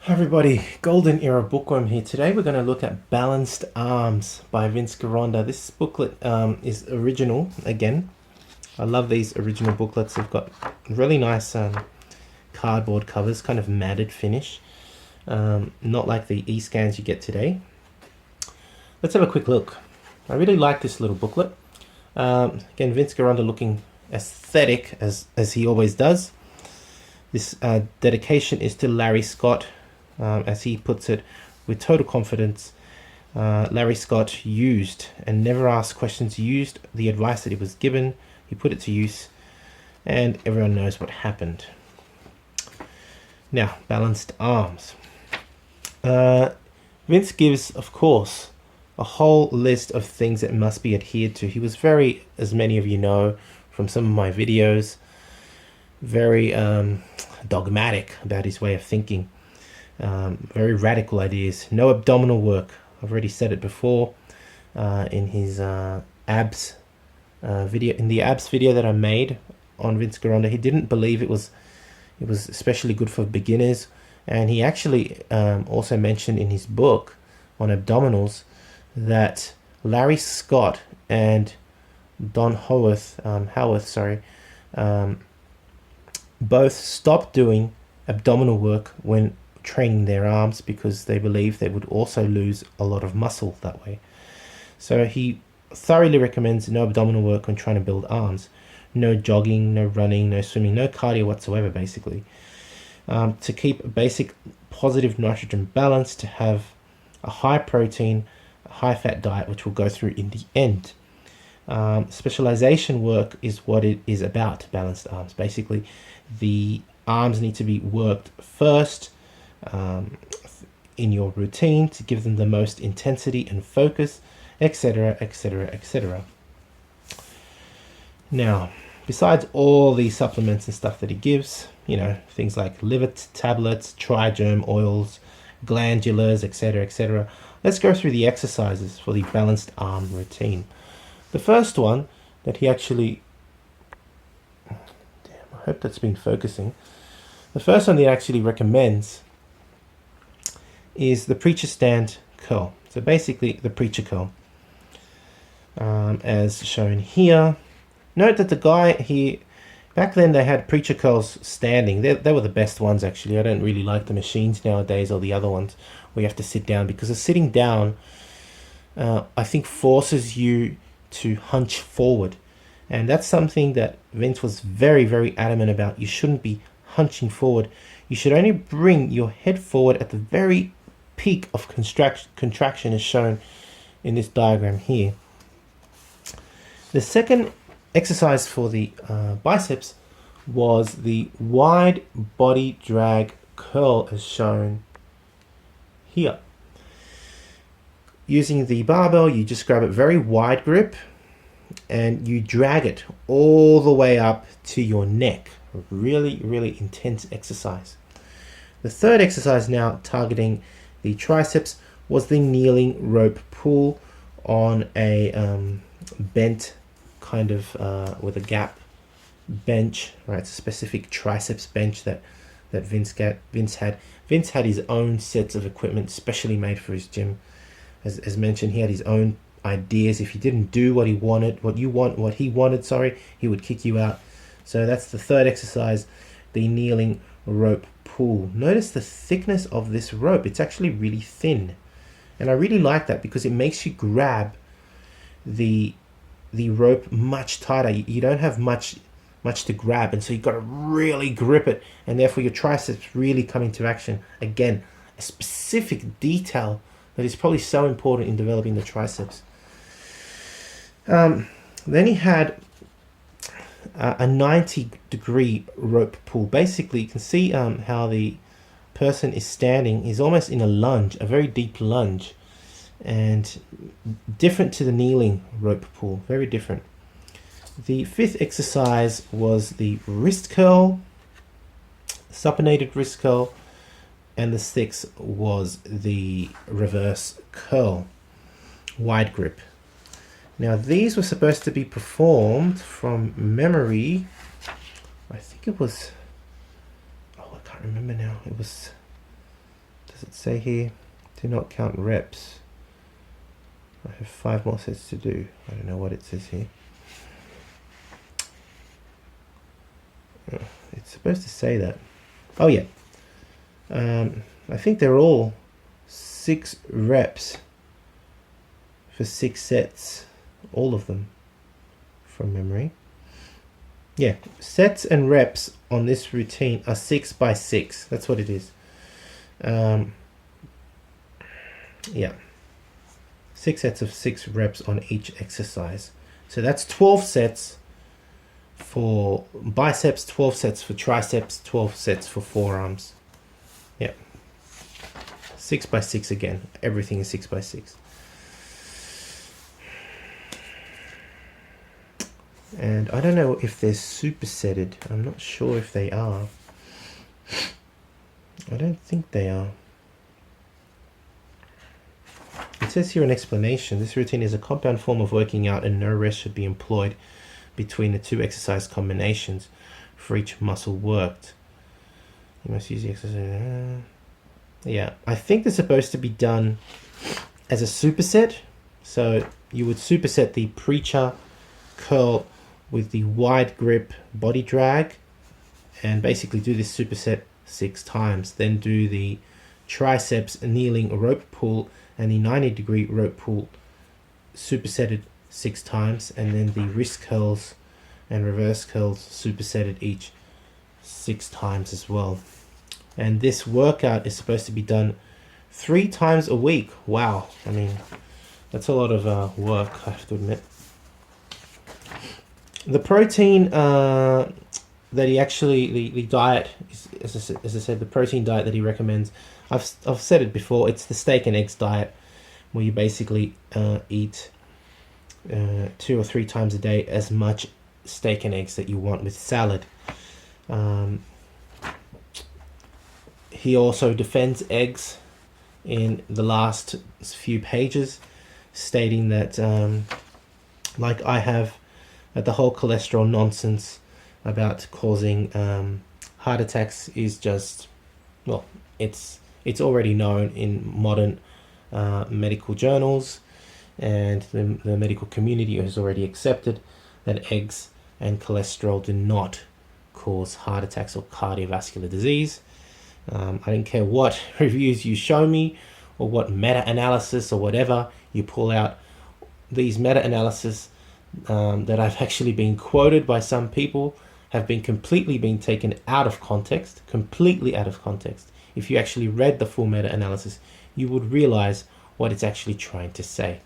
Hi everybody, Golden Era Bookworm here. Today we're going to look at Balanced Arms by Vince Gironda. This booklet is original again. I love these original booklets. They've got really nice cardboard covers, kind of matted finish. Not like the e-scans you get today. Let's have a quick look. I really like this little booklet. Again, Vince Gironda looking aesthetic as he always does. This dedication is to Larry Scott. As he puts it, with total confidence, Larry Scott used and never asked questions, used the advice that he was given, he put it to use, and everyone knows what happened. Now, Balanced Arms. Vince gives, of course, a whole list of things that must be adhered to. He was very, as many of you know from some of my videos, very dogmatic about his way of thinking. Very radical ideas. No abdominal work. I've already said it before in his abs video. In the abs video that I made on Vince Gironda, he didn't believe it was especially good for beginners, and he actually also mentioned in his book on abdominals that Larry Scott and Don Howarth, both stopped doing abdominal work when training their arms because they believed they would also lose a lot of muscle that way. So he thoroughly recommends no abdominal work when trying to build arms. No jogging, no running, no swimming, no cardio whatsoever, basically. To keep a basic positive nitrogen balance, to have a high protein, high fat diet, which we'll go through in the end. Specialization work is what it is about, balanced arms. Basically, the arms need to be worked first in your routine to give them the most intensity and focus, etc., etc., etc. Now, besides all these supplements and stuff that he gives, you know, things like liver tablets, trigerm oils, glandulars, etc., etc., let's go through the exercises for the balanced arm routine. The first one that he actually, I hope that's been focusing. The first one that he actually recommends is the preacher stand curl. So basically the preacher curl, as shown here. Note that the guy here, back then they had preacher curls standing. They were the best ones actually. I don't really like the machines nowadays or the other ones where you have to sit down, because the sitting down I think forces you to hunch forward, and that's something that Vince was very, very adamant about. You shouldn't be hunching forward. You should only bring your head forward at the very peak of contraction as shown in this diagram here. The second exercise for the biceps was the wide body drag curl as shown here. Using the barbell, you just grab it very wide grip and you drag it all the way up to your neck. A really, really intense exercise. The third exercise, now targeting the triceps, was the kneeling rope pull on a bent kind of with a gap bench, right? It's a specific triceps bench that Vince had. Vince had his own sets of equipment specially made for his gym. As mentioned, he had his own ideas. If you didn't do what he wanted, he would kick you out. So that's the third exercise, the kneeling rope pull. Notice the thickness of this rope. It's actually really thin, and I really like that because it makes you grab the rope much tighter. You don't have much to grab, and so you've got to really grip it, and therefore your triceps really come into action. Again, a specific detail that is probably so important in developing the triceps. Then he had a 90-degree rope pull. Basically, you can see how the person is standing. He's almost in a lunge, a very deep lunge, and different to the kneeling rope pull, very different. The fifth exercise was the wrist curl, supinated wrist curl, and the sixth was the reverse curl, wide grip. Now these were supposed to be performed from memory. I think it was, oh, I can't remember now. It was does it say here? Do not count reps. I have 5 more sets to do. I don't know what it says here. It's supposed to say that. Oh yeah. I think they're all 6 reps for 6 sets. All of them from memory. Yeah, sets and reps on this routine are 6 by 6. That's what it is. Yeah. 6 sets of 6 reps on each exercise. So that's 12 sets for biceps, 12 sets for triceps, 12 sets for forearms. Yeah. 6 by 6 again. Everything is 6 by 6. And I don't know if they're supersetted. I'm not sure if they are. I don't think they are. It says here an explanation. This routine is a compound form of working out and no rest should be employed between the 2 exercise combinations for each muscle worked. You must use the exercise. Yeah, I think they're supposed to be done as a superset. So you would superset the preacher curl with the wide grip body drag and basically do this superset 6 times. Then do the triceps kneeling rope pull and the 90-degree rope pull supersetted 6 times, and then the wrist curls and reverse curls supersetted each 6 times as well. And this workout is supposed to be done 3 times a week. Wow, I mean, that's a lot of work, I have to admit. The protein that he actually, the diet, is, as I said, the protein diet that he recommends, I've said it before, it's the steak and eggs diet, where you basically eat 2 or 3 times a day as much steak and eggs that you want with salad. He also defends eggs in the last few pages, stating that, like I have, the whole cholesterol nonsense about causing heart attacks is just, well, it's already known in modern medical journals, and the medical community has already accepted that eggs and cholesterol do not cause heart attacks or cardiovascular disease. I don't care what reviews you show me or what meta-analysis or whatever you pull out. These meta-analysis that I've actually been quoted by some people have been completely been taken out of context, completely out of context. If you actually read the full meta-analysis, you would realize what it's actually trying to say.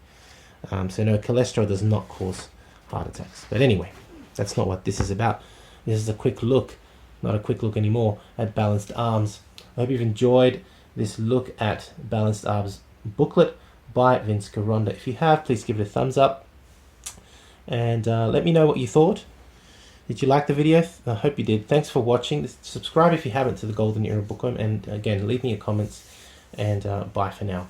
So no, cholesterol does not cause heart attacks. But anyway, that's not what this is about. This is a quick look, not a quick look anymore, at Balanced Arms. I hope you've enjoyed this look at Balanced Arms booklet by Vince Gironda. If you have, please give it a thumbs up. And let me know what you thought. Did you like the video? I hope you did. Thanks for watching. Subscribe if you haven't to the Golden Era Bookworm. And again, leave me your comments. And bye for now.